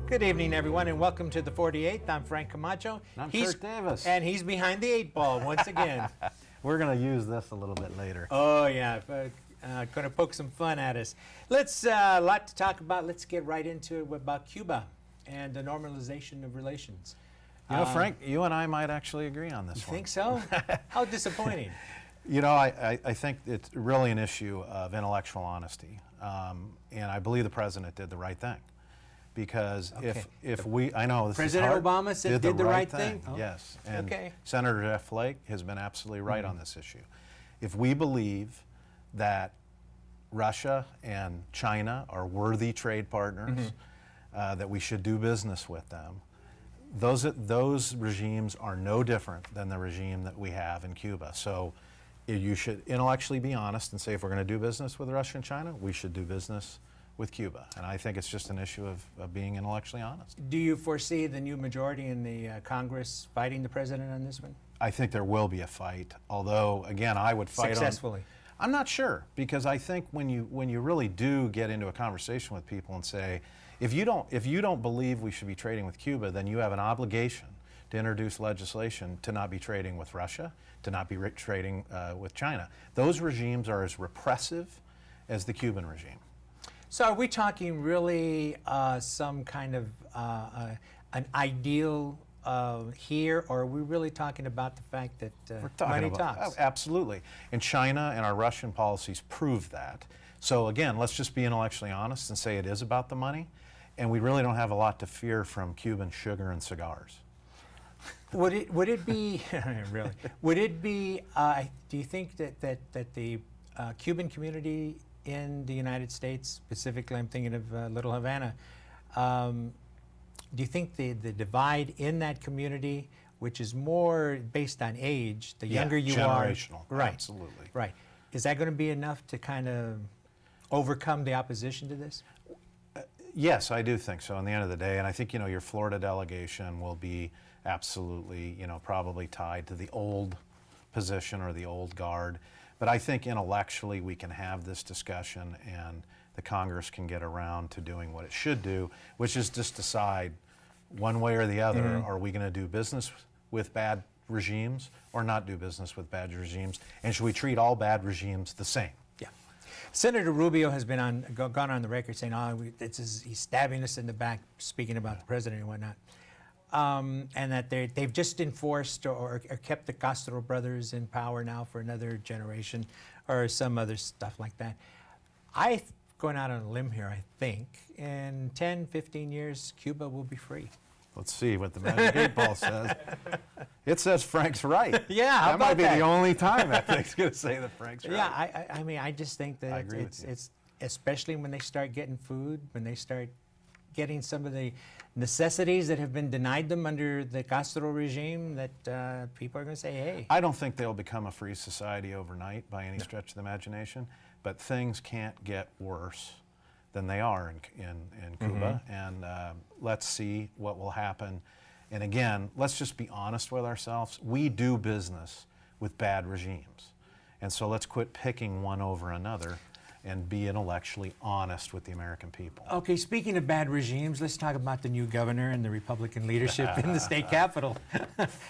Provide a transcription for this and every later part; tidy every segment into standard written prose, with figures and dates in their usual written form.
Good evening, everyone, and welcome to the 48th. I'm Frank Camacho. I'm Kurt Davis. And he's behind the 8-ball once again. We're going to use this a little bit later. Oh, yeah. Going to poke some fun at us. Let's, a lot to talk about. Let's get right into it about Cuba and the normalization of relations. You know, Frank, you and I might actually agree on this You one. think so? How disappointing. You know, I think it's really an issue of intellectual honesty. And I believe the president did the right thing. Because if we, I know this President is hard, Obama said did the right thing? Oh. Yes. And Okay. Senator Jeff Flake has been absolutely right on this issue. If we believe that Russia and China are worthy trade partners, that we should do business with them, those regimes are no different than the regime that we have in Cuba. So you should intellectually be honest and say, if we're going to do business with Russia and China, we should do business with Cuba. And I think it's just an issue of being intellectually honest. Do you foresee the new majority in the Congress fighting the president on this one? I think there will be a fight, although, again, I would fight successfully. I'm not sure, because I think when you really do get into a conversation with people and say, if you don't believe we should be trading with Cuba, then you have an obligation to introduce legislation to not be trading with Russia, to not be trading with China. Those regimes are as repressive as the Cuban regime. So are we talking really some kind of an ideal here, or are we really talking about the fact that money talks? Oh, absolutely. And China and our Russian policies prove that. So again, let's just be intellectually honest and say it is about the money, and we really don't have a lot to fear from Cuban sugar and cigars. Would it be really? Would it be? Do you think that the Cuban community in the United States, specifically, I'm thinking of Little Havana, do you think the divide in that community, which is more based on age, the younger you are, generational, right? Absolutely, right. Is that going to be enough to kind of overcome the opposition to this? Yes, I do think so. In the end of the day, and I think your Florida delegation will be absolutely probably tied to the old position or the old guard. But I think intellectually we can have this discussion, and the Congress can get around to doing what it should do, which is just decide one way or the other, are we going to do business with bad regimes or not do business with bad regimes, and should we treat all bad regimes the same? Yeah. Senator Rubio has been gone on the record saying, he's stabbing us in the back, speaking about the president and whatnot. And that they've just enforced or kept the Castro brothers in power now for another generation or some other stuff like that. Going out on a limb here, I think in 10, 15 years, Cuba will be free. Let's see what the Magic 8-Ball says. It says Frank's right. Yeah, that might be the only time that thing's going to say that Frank's right. Yeah, I mean, I just think that it's especially when they start getting food, when they start getting some of the necessities that have been denied them under the Castro regime, that people are going to say, hey. I don't think they'll become a free society overnight by any stretch of the imagination, but things can't get worse than they are in Cuba, and let's see what will happen. And again, let's just be honest with ourselves. We do business with bad regimes, and so let's quit picking one over another and be intellectually honest with the American people. Okay, speaking of bad regimes, let's talk about the new governor and the Republican leadership in the state capitol.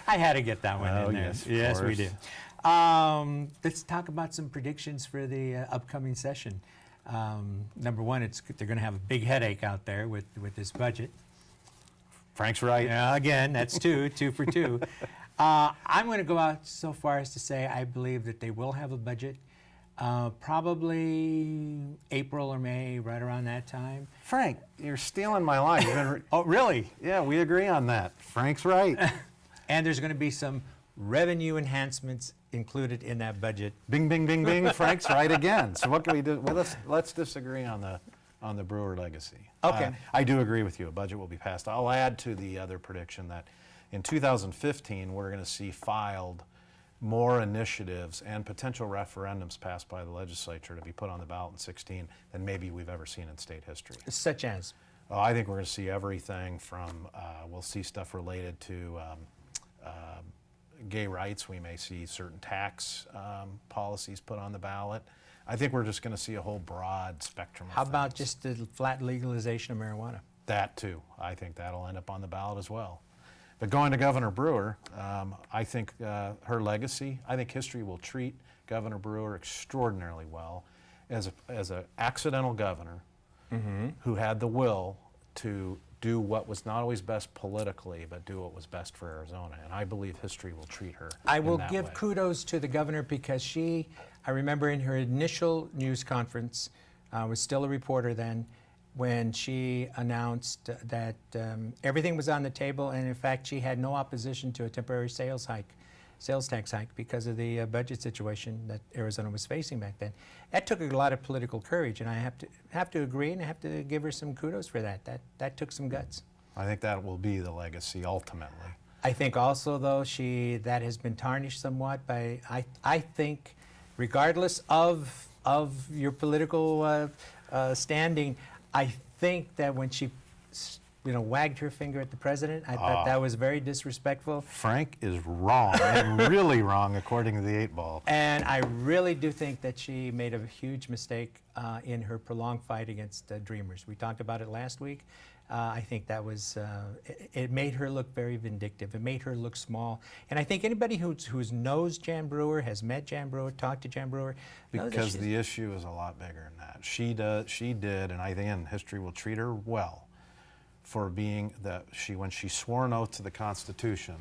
I had to get that one in there. Yes, we did. Let's talk about some predictions for the upcoming session. Number one, they're going to have a big headache out there with this budget. Frank's right. Yeah, again, that's two for two. I'm going to go out so far as to say I believe that they will have a budget. Probably April or May, right around that time. Frank, you're stealing my line. Oh, really? Yeah, we agree on that. Frank's right. And there's going to be some revenue enhancements included in that budget. Bing, bing, bing, bing. Frank's right again. So what can we do? Well, let's disagree on the Brewer legacy. Okay. I do agree with you. A budget will be passed. I'll add to the other prediction that in 2015 we're going to see filed more initiatives and potential referendums passed by the legislature to be put on the ballot in 2016 than maybe we've ever seen in state history. Such as? I think we're going to see everything from, we'll see stuff related to gay rights. We may see certain tax policies put on the ballot. I think we're just going to see a whole broad spectrum of How about things. just the flat legalization of marijuana? That too. I think that'll end up on the ballot as well. But going to Governor Brewer, I think her legacy, I think history will treat Governor Brewer extraordinarily well as an accidental governor who had the will to do what was not always best politically, but do what was best for Arizona. And I believe history will treat her I will in that give way. kudos to the governor because I remember in her initial news conference, was still a reporter then, when she announced that everything was on the table, and in fact she had no opposition to a temporary sales tax hike because of the budget situation that Arizona was facing back then. That took a lot of political courage, and I have to agree, and I have to give her some kudos for that. That took some guts. I think that will be the legacy ultimately. I think also, though, that has been tarnished somewhat by, I think, regardless of your political standing, I think that when she, wagged her finger at the president, I thought that was very disrespectful. Frank is wrong, and really wrong according to the 8 Ball. And I really do think that she made a huge mistake in her prolonged fight against Dreamers. We talked about it last week. I think that was, it made her look very vindictive. It made her look small. And I think anybody who's knows Jan Brewer, has met Jan Brewer, talked to Jan Brewer, knows that Because the issue is a lot bigger than that. She did, and I think in history will treat her well for being when she swore an oath to the Constitution,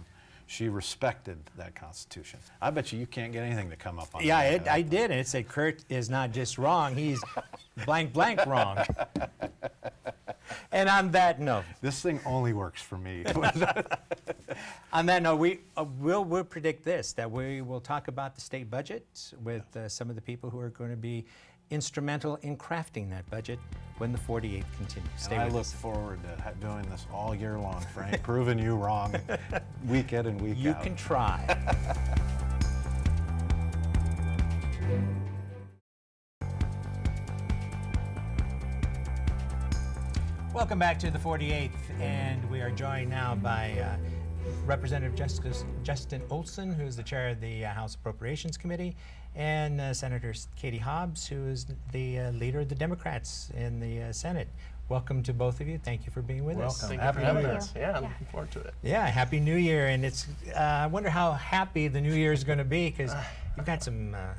she respected that Constitution. I bet you can't get anything to come up on that. I did, and it said Kurt is not just wrong, he's blank wrong. And on that note, This thing only works for me. on that note, we'll predict this, that we will talk about the state budget with some of the people who are going to be instrumental in crafting that budget when the 48th continues. Stay And I with look us. forward to doing this all year long, Frank, proving you wrong week in and week You out. can try. Welcome back to the 48th, and we are joined now by Representative Justin Olson, who is the chair of the House Appropriations Committee, and Senator Katie Hobbs, who is the leader of the Democrats in the Senate. Welcome to both of you. Thank you for being with us. Welcome. Thank you for having New Year. us. Yeah, I'm looking forward to it. Yeah, Happy New Year, and it's. I wonder how happy the New Year is going to be because you've got a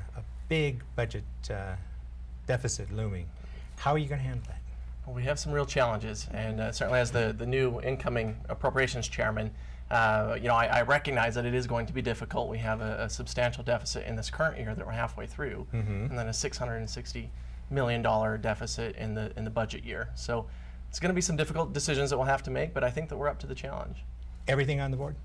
big budget deficit looming. How are you going to handle that? Well, we have some real challenges, and certainly as the new incoming appropriations chairman, I recognize that it is going to be difficult. We have a substantial deficit in this current year that we're halfway through, and then a $660 million deficit in the budget year. So it's going to be some difficult decisions that we'll have to make, but I think that we're up to the challenge. Everything on the board?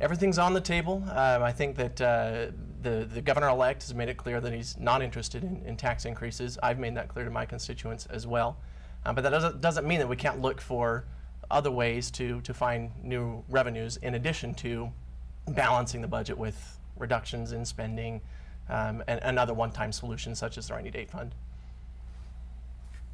Everything's on the table. I think that the governor-elect has made it clear that he's not interested in tax increases. I've made that clear to my constituents as well. But that doesn't mean that we can't look for other ways to find new revenues in addition to balancing the budget with reductions in spending and other one-time solutions such as the rainy day fund.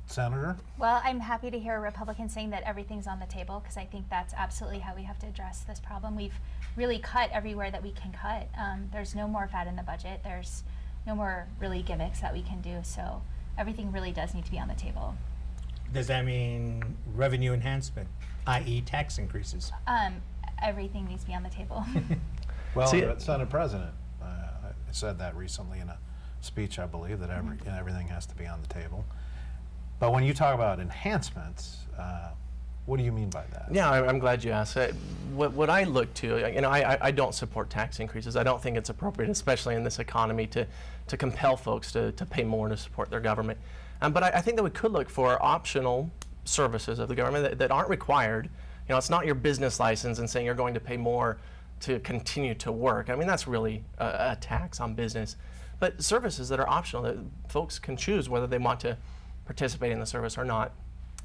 Senator? Well, I'm happy to hear Republicans saying that everything's on the table because I think that's absolutely how we have to address this problem. We've really cut everywhere that we can cut. There's no more fat in the budget. There's no more really gimmicks that we can do. So everything really does need to be on the table. Does that mean revenue enhancement, i.e. tax increases? Everything needs to be on the table. Well, See, the Senate President said that recently in a speech, I believe, that everything has to be on the table. But when you talk about enhancements, what do you mean by that? Yeah, I'm glad you asked. What I look to, I don't support tax increases. I don't think it's appropriate, especially in this economy, to compel folks to pay more to support their government. But I think that we could look for optional services of the government that aren't required. It's not your business license and saying you're going to pay more to continue to work. I mean, that's really a tax on business. But services that are optional, that folks can choose whether they want to participate in the service or not.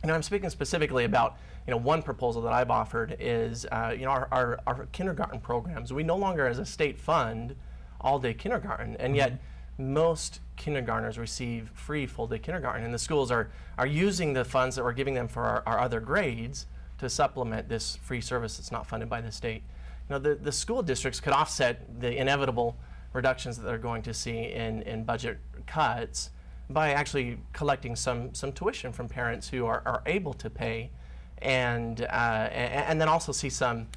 I'm speaking specifically about one proposal that I've offered is our kindergarten programs. We no longer, as a state, fund all-day kindergarten, and yet most kindergartners receive free full-day kindergarten, and the schools are using the funds that we're giving them for our other grades to supplement this free service that's not funded by the state. The school districts could offset the inevitable reductions that they're going to see in budget cuts by actually collecting some tuition from parents who are able to pay and then also see some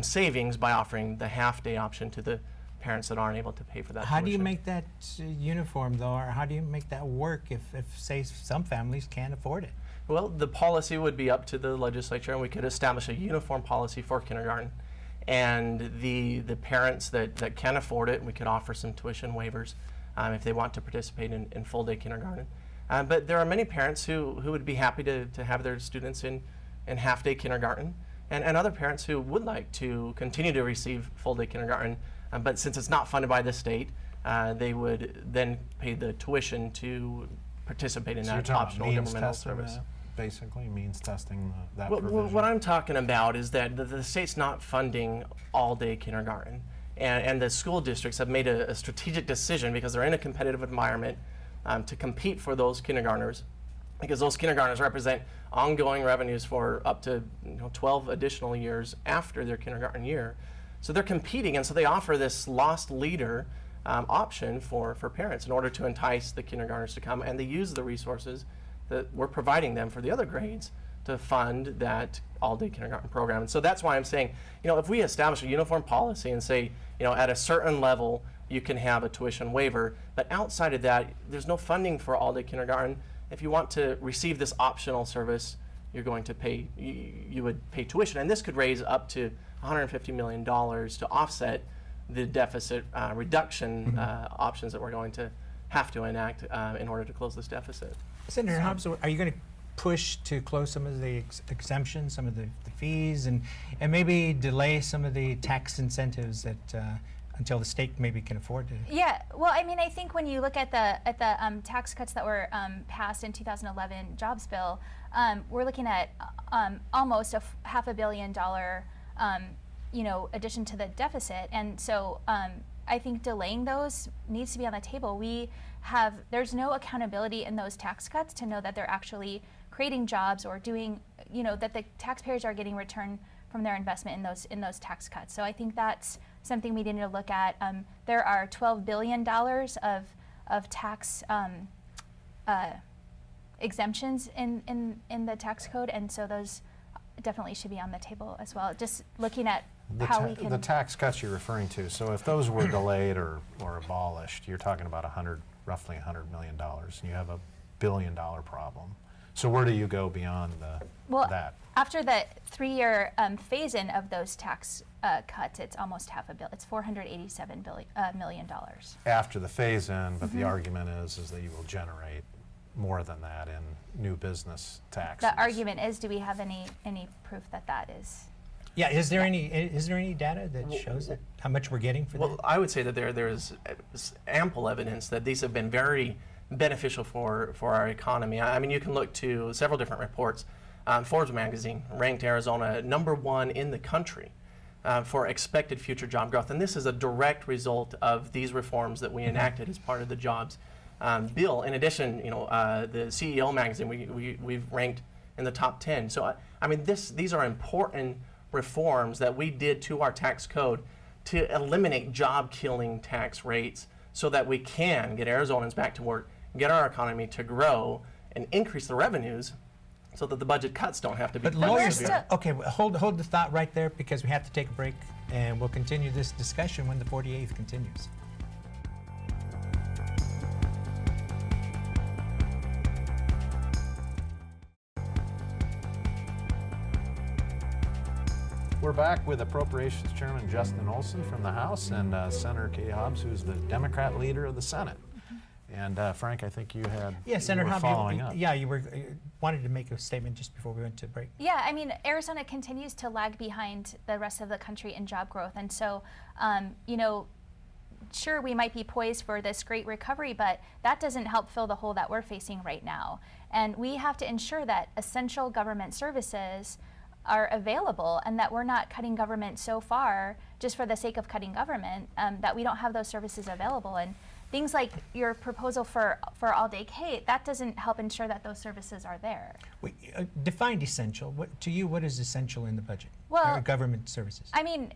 savings by offering the half-day option to the parents that aren't able to pay for that How do you tuition. make that uniform, though, or how do you make that work if say, some families can't afford it? Well, the policy would be up to the legislature, and we could establish a uniform policy for kindergarten. And the parents that can afford it, we could offer some tuition waivers if they want to participate in full-day kindergarten. But there are many parents who would be happy to have their students in half-day kindergarten, and other parents who would like to continue to receive full-day kindergarten, but since it's not funded by the state, they would then pay the tuition to participate in So you're that talking optional means governmental testing service. that, basically means testing that Well, provision. what I'm talking about is that the state's not funding all-day kindergarten, and the school districts have made a strategic decision because they're in a competitive environment to compete for those kindergartners, because those kindergartners represent ongoing revenues for up to 12 additional years after their kindergarten year. So they're competing, and so they offer this lost leader option for parents in order to entice the kindergartners to come, and they use the resources that we're providing them for the other grades to fund that all-day kindergarten program. And so that's why I'm saying, if we establish a uniform policy and say, at a certain level, you can have a tuition waiver, but outside of that, there's no funding for all-day kindergarten. If you want to receive this optional service, you're going to pay, you would pay tuition. And this could raise up to $150 million to offset the deficit reduction options that we're going to have to enact in order to close this deficit. Senator Hobbs, are you going to push to close some of the exemptions, some of the fees, and maybe delay some of the tax incentives that until the state maybe can afford to? Yeah, well, I mean, I think when you look at the tax cuts that were passed in 2011 jobs bill, we're looking at almost a $500 million, addition to the deficit, and so I think delaying those needs to be on the table. There's no accountability in those tax cuts to know that they're actually creating jobs or doing, that the taxpayers are getting return from their investment in those tax cuts. So I think that's something we need to look at. There are $12 billion of tax exemptions in the tax code, and so those definitely should be on the table as well. Just looking at how we can. The tax cuts you're referring to, so if those were delayed or abolished, you're talking about roughly $100 million, and you have a $1 billion problem. So where do you go beyond that? After the 3-year phase-in of those tax cuts, it's almost $500 billion. It's $487 million. After the phase-in, but the argument is that you will generate more than that in new business taxes. The argument is, do we have any proof that is? Yeah, is there any data that shows that how much we're getting for Well, that? I would say that there is ample evidence that these have been very beneficial for our economy. I mean, you can look to several different reports. Forbes magazine ranked Arizona #1 in the country for expected future job growth, and this is a direct result of these reforms that we enacted as part of the jobs bill. In addition, the CEO magazine we've ranked in the top 10. So I mean, these are important reforms that we did to our tax code to eliminate job-killing tax rates, so that we can get Arizonans back to work, get our economy to grow, and increase the revenues, so that the budget cuts don't have to be. But lawyers, still- okay, hold the thought right there, because we have to take a break, and we'll continue this discussion when the 48th continues. We're back with Appropriations Chairman Justin Olson from the House and Senator Kay Hobbs, who's the Democrat leader of the Senate. And Frank, I think you had Senator you were Hobbs, following up. you wanted to make a statement just before we went to break. Yeah, I mean, Arizona continues to lag behind the rest of the country in job growth. And so, sure, we might be poised for this great recovery, but that doesn't help fill the hole that we're facing right now. And we have to ensure that essential government services are available, and that we're not cutting government so far just for the sake of cutting government, that we don't have those services available. And things like your proposal for all-day K, that doesn't help ensure that those services are there. Defined essential. To you, what is essential in the budget? Well, Or government services. I mean,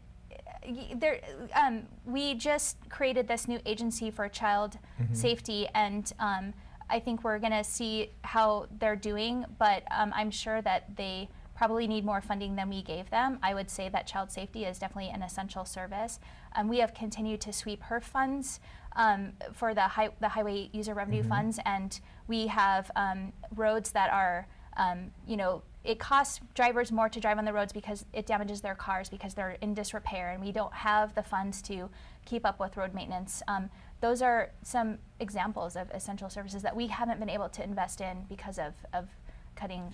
we just created this new agency for child safety, and I think we're going to see how they're doing, but I'm sure that they probably need more funding than we gave them. I would say that child safety is definitely an essential service. We have continued to sweep HERF funds for the highway user revenue funds, and we have roads that are, it costs drivers more to drive on the roads because it damages their cars because they're in disrepair, and we don't have the funds to keep up with road maintenance. Those are some examples of essential services that we haven't been able to invest in because of cutting.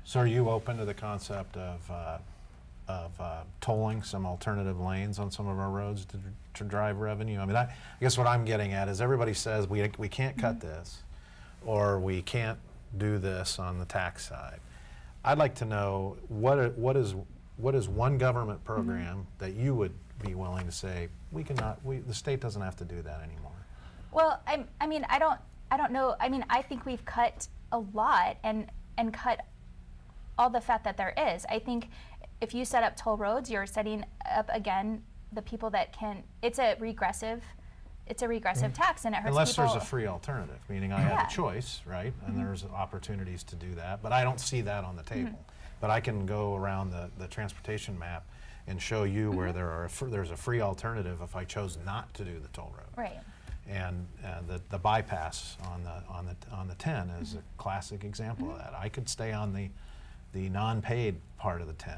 So are you open to the concept of tolling some alternative lanes on some of our roads to drive revenue? I mean, I guess what I'm getting at is everybody says we can't cut this, or we can't do this on the tax side. I'd like to know what is one government program that you would be willing to say the state doesn't have to do that anymore. Well, I mean, I don't know. I mean, I think we've cut a lot and cut all the fat that there is. I think if you set up toll roads, you're setting up again the people that can. It's a regressive tax, and it hurts Unless people. there's a free alternative, meaning I have a choice, right? And there's opportunities to do that, but I don't see that on the table. But I can go around the transportation map and show you where there's a free alternative if I chose not to do the toll road. Right. And the bypass on the 10 is a classic example of that. I could stay on the non-paid part of the 10.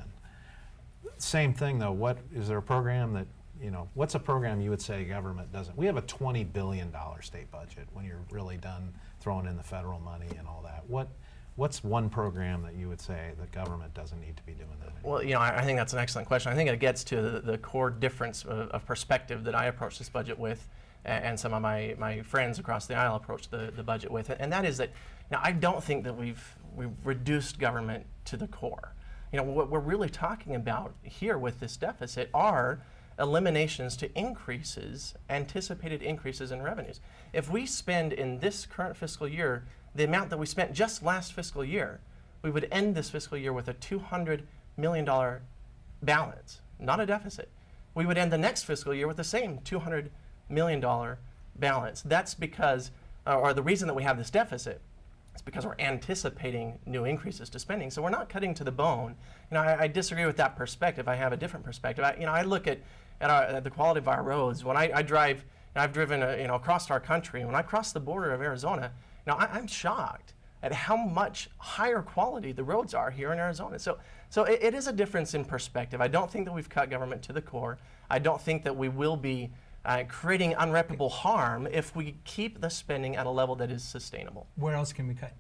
Same thing though. What is there a program that what's a program you would say government doesn't? We have a $20 billion state budget when you're really done throwing in the federal money and all that. What's one program that you would say the government doesn't need to be doing that anymore? Well, I think that's an excellent question. I think it gets to the core difference of perspective that I approach this budget with, and some of my friends across the aisle approach the budget with, and that is that I don't think that we've reduced government to the core. What we're really talking about here with this deficit are eliminations to anticipated increases in revenues. If we spend in this current fiscal year the amount that we spent just last fiscal year, we would end this fiscal year with a $200 million balance, not a deficit. We would end the next fiscal year with the same $200 million balance. That's because, or the reason that we have this deficit is because we're anticipating new increases to spending. So we're not cutting to the bone. I disagree with that perspective. I have a different perspective. I look at the quality of our roads. When I drive, I've driven across our country. When I cross the border of Arizona, I'm shocked at how much higher quality the roads are here in Arizona. So it is a difference in perspective. I don't think that we've cut government to the core. I don't think that we will be creating unreparable harm if we keep the spending at a level that is sustainable. Where else can we cut?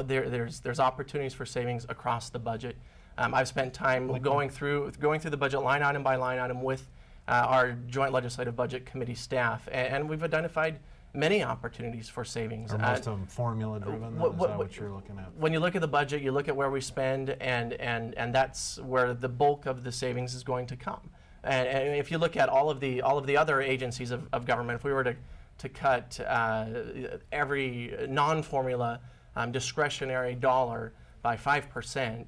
There's opportunities for savings across the budget. I've spent time going through the budget line item by line item with our Joint Legislative Budget Committee staff, and we've identified many opportunities for savings. Are most of them formula driven? Is that what you're looking at? When you look at the budget, you look at where we spend, and that's where the bulk of the savings is going to come. And if you look at all of the other agencies of government, if we were to cut every non-formula discretionary dollar by 5%,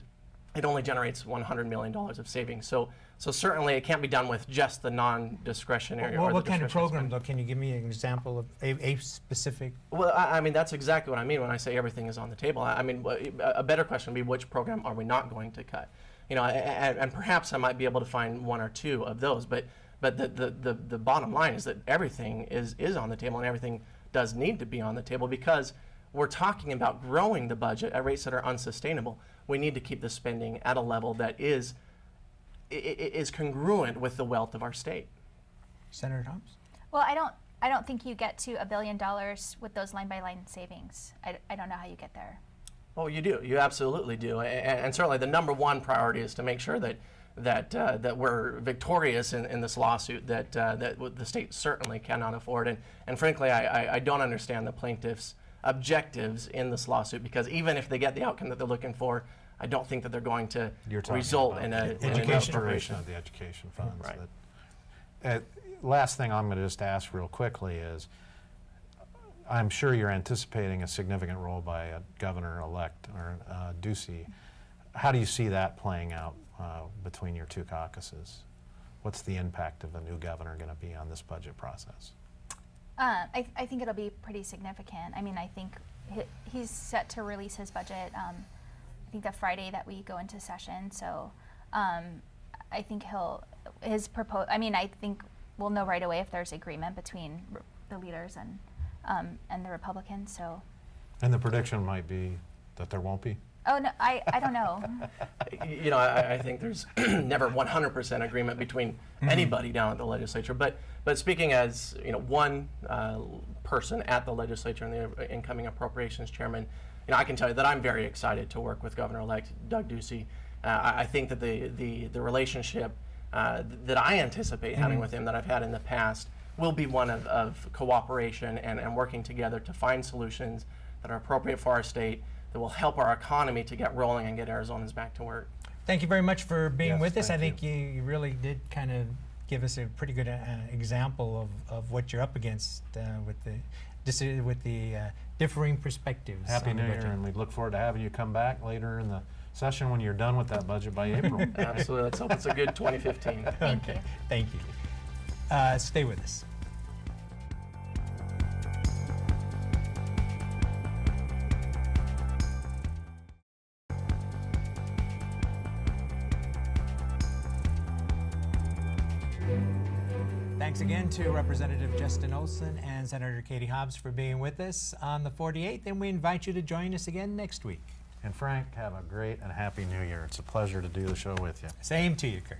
it only generates $100 million of savings. So certainly it can't be done with just the non-discretionary. Well, what kind of program, though? Can you give me an example of a specific? Well, I mean, that's exactly what I mean when I say everything is on the table. I mean, a better question would be, which program are we not going to cut? And perhaps I might be able to find one or two of those, but the bottom line is that everything is on the table, and everything does need to be on the table, because we're talking about growing the budget at rates that are unsustainable. We need to keep the spending at a level that is congruent with the wealth of our state. Senator Hobbs? Well, I don't think you get to $1 billion with those line-by-line savings. I don't know how you get there. Oh, you do. You absolutely do. And certainly the number one priority is to make sure that we're victorious in this lawsuit that the state certainly cannot afford. And frankly, I don't understand the plaintiffs' objectives in this lawsuit, because even if they get the outcome that they're looking for, I don't think that they're going to result in an restoration of the education funds. Right. Last thing I'm going to just ask real quickly is, I'm sure you're anticipating a significant role by a governor-elect or Ducey. How do you see that playing out between your two caucuses? What's the impact of a new governor going to be on this budget process? I think it'll be pretty significant. I mean, I think he's set to release his budget think the Friday that we go into session. So I think I mean, I think we'll know right away if there's agreement between the leaders and the Republicans. So. And the prediction might be that there won't be. Oh no, I don't know. You know, I think there's never 100% agreement between anybody down at the legislature. But speaking as one person at the legislature and the incoming appropriations chairman, I can tell you that I'm very excited to work with Governor-elect Doug Ducey. I think that the relationship that I anticipate having with him that I've had in the past will be one of cooperation and working together to find solutions that are appropriate for our state, that will help our economy to get rolling and get Arizonans back to work. Thank you very much for being Yes, with us. I thank think you really did kind of give us a pretty good example of what you're up against with the differing perspectives. Happy on the New Year, budget. and we look forward to having you come back later in the session when you're done with that budget by April. Absolutely. Let's hope it's a good 2015. Thank you. Thank you. Stay with us. Thanks again to Representative Justin Olson and Senator Katie Hobbs for being with us on the 48th, and we invite you to join us again next week. And Frank, have a great and happy New Year. It's a pleasure to do the show with you. Same to you, Kurt.